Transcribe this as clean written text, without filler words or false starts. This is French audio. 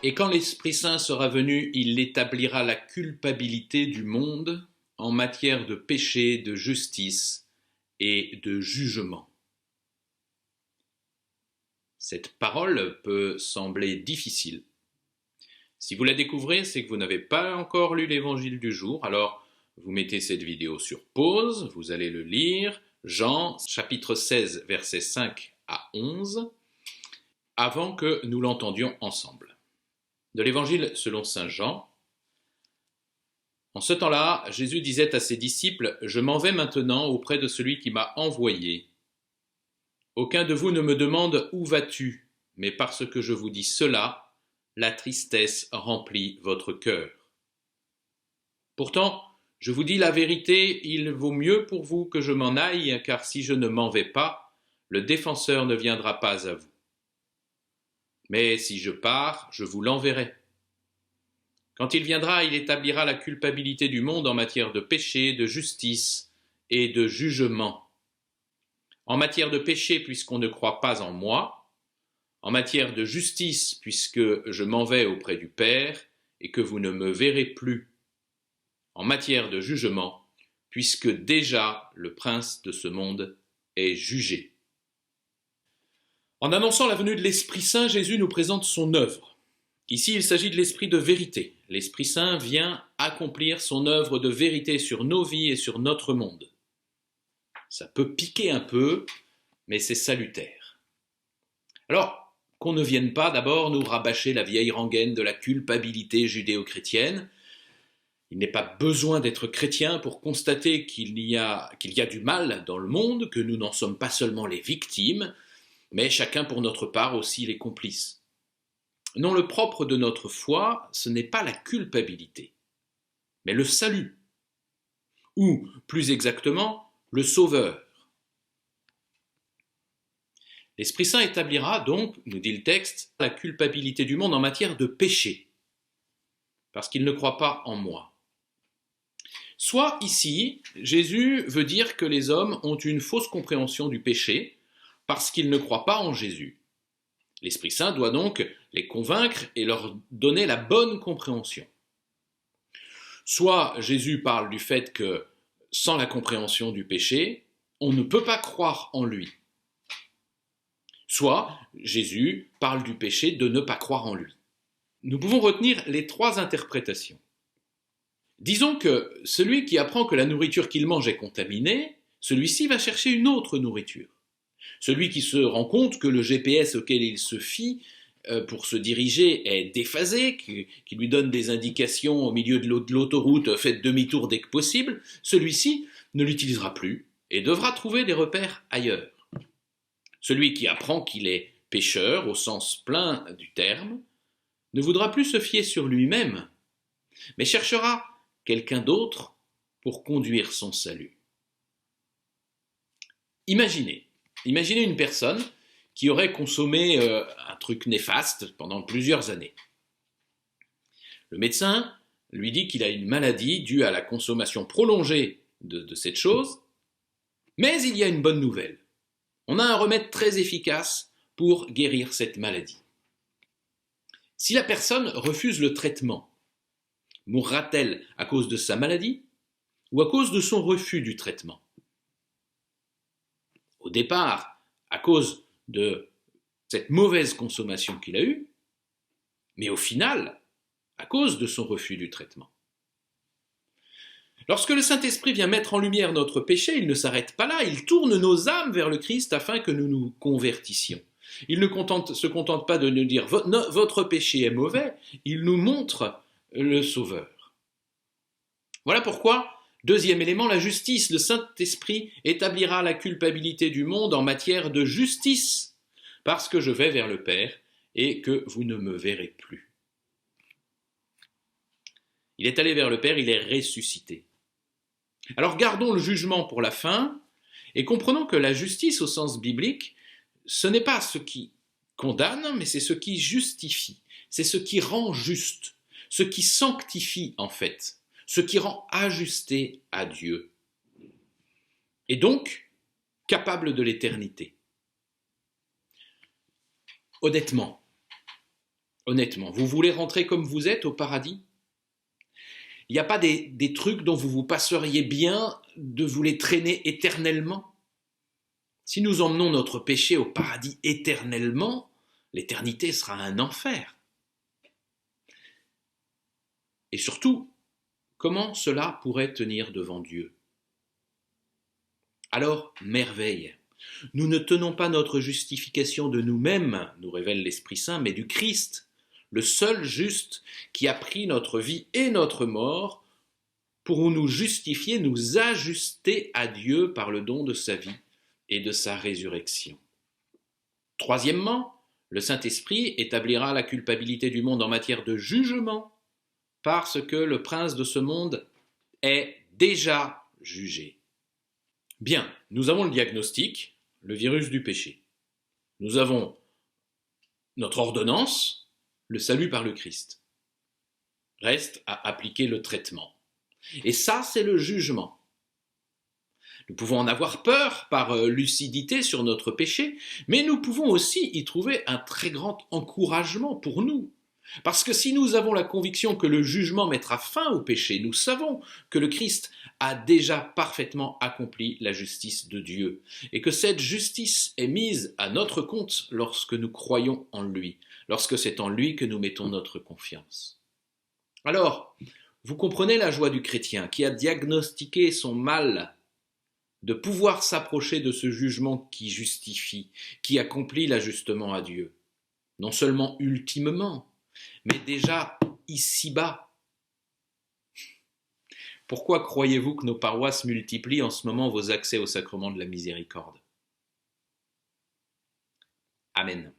Et quand l'Esprit Saint sera venu, il établira la culpabilité du monde en matière de péché, de justice et de jugement. Cette parole peut sembler difficile. Si vous la découvrez, c'est que vous n'avez pas encore lu l'évangile du jour, alors vous mettez cette vidéo sur pause, vous allez le lire, Jean chapitre 16, versets 5 à 11, avant que nous l'entendions ensemble. De l'évangile selon saint Jean. En ce temps-là, Jésus disait à ses disciples, « Je m'en vais maintenant auprès de celui qui m'a envoyé. Aucun de vous ne me demande « Où vas-tu » mais parce que je vous dis cela, la tristesse remplit votre cœur. Pourtant, je vous dis la vérité, il vaut mieux pour vous que je m'en aille, car si je ne m'en vais pas, le défenseur ne viendra pas à vous. Mais si je pars, je vous l'enverrai. Quand il viendra, il établira la culpabilité du monde en matière de péché, de justice et de jugement. En matière de péché, puisqu'on ne croit pas en moi, en matière de justice, puisque je m'en vais auprès du Père et que vous ne me verrez plus, en matière de jugement, puisque déjà le prince de ce monde est jugé. En annonçant la venue de l'Esprit Saint, Jésus nous présente son œuvre. Ici, il s'agit de l'Esprit de vérité. L'Esprit Saint vient accomplir son œuvre de vérité sur nos vies et sur notre monde. Ça peut piquer un peu, mais c'est salutaire. Alors, qu'on ne vienne pas d'abord nous rabâcher la vieille rengaine de la culpabilité judéo-chrétienne. Il n'est pas besoin d'être chrétien pour constater qu'il y a du mal dans le monde, que nous n'en sommes pas seulement les victimes, mais chacun pour notre part aussi les complices. Non, le propre de notre foi, ce n'est pas la culpabilité, mais le salut, ou plus exactement, le Sauveur. L'Esprit Saint établira donc, nous dit le texte, la culpabilité du monde en matière de péché, parce qu'il ne croit pas en moi. Soit ici, Jésus veut dire que les hommes ont une fausse compréhension du péché, parce qu'ils ne croient pas en Jésus. L'Esprit Saint doit donc les convaincre et leur donner la bonne compréhension. Soit Jésus parle du fait que, sans la compréhension du péché, on ne peut pas croire en lui. Soit Jésus parle du péché de ne pas croire en lui. Nous pouvons retenir les trois interprétations. Disons que celui qui apprend que la nourriture qu'il mange est contaminée, celui-ci va chercher une autre nourriture. Celui qui se rend compte que le GPS auquel il se fie pour se diriger est déphasé, qui lui donne des indications au milieu de l'autoroute, faites demi-tour dès que possible, celui-ci ne l'utilisera plus et devra trouver des repères ailleurs. Celui qui apprend qu'il est pécheur au sens plein du terme ne voudra plus se fier sur lui-même, mais cherchera quelqu'un d'autre pour conduire son salut. Imaginez une personne qui aurait consommé un truc néfaste pendant plusieurs années. Le médecin lui dit qu'il a une maladie due à la consommation prolongée de cette chose, mais il y a une bonne nouvelle. On a un remède très efficace pour guérir cette maladie. Si la personne refuse le traitement, mourra-t-elle à cause de sa maladie ou à cause de son refus du traitement ? Au départ, à cause de cette mauvaise consommation qu'il a eue, mais au final, à cause de son refus du traitement. Lorsque le Saint-Esprit vient mettre en lumière notre péché, il ne s'arrête pas là, il tourne nos âmes vers le Christ afin que nous nous convertissions. Il ne se contente pas de nous dire « votre péché est mauvais », il nous montre le Sauveur. Voilà pourquoi, deuxième élément, la justice. Le Saint-Esprit établira la culpabilité du monde en matière de justice, parce que je vais vers le Père et que vous ne me verrez plus. Il est allé vers le Père, il est ressuscité. Alors gardons le jugement pour la fin et comprenons que la justice au sens biblique, ce n'est pas ce qui condamne, mais c'est ce qui justifie, c'est ce qui rend juste, ce qui sanctifie en fait, ce qui rend ajusté à Dieu, et donc capable de l'éternité. Honnêtement, Honnêtement, vous voulez rentrer comme vous êtes au paradis? Il n'y a pas des trucs dont vous vous passeriez bien de vous les traîner éternellement? Si nous emmenons notre péché au paradis éternellement, l'éternité sera un enfer. Et surtout, comment cela pourrait tenir devant Dieu? Alors, merveille. Nous ne tenons pas notre justification de nous-mêmes, nous révèle l'Esprit Saint, mais du Christ, le seul juste qui a pris notre vie et notre mort pour nous justifier, nous ajuster à Dieu par le don de sa vie et de sa résurrection. Troisièmement, le Saint-Esprit établira la culpabilité du monde en matière de jugement, parce que le prince de ce monde est déjà jugé. Bien, nous avons le diagnostic, le virus du péché. Nous avons notre ordonnance, le salut par le Christ. Reste à appliquer le traitement. Et ça, c'est le jugement. Nous pouvons en avoir peur par lucidité sur notre péché, mais nous pouvons aussi y trouver un très grand encouragement pour nous. Parce que si nous avons la conviction que le jugement mettra fin au péché, nous savons que le Christ a déjà parfaitement accompli la justice de Dieu, et que cette justice est mise à notre compte lorsque nous croyons en lui, lorsque c'est en lui que nous mettons notre confiance. Alors, vous comprenez la joie du chrétien qui a diagnostiqué son mal de pouvoir s'approcher de ce jugement qui justifie, qui accomplit l'ajustement à Dieu, non seulement ultimement, mais déjà ici-bas. Pourquoi croyez-vous que nos paroisses multiplient en ce moment vos accès au sacrement de la miséricorde? Amen.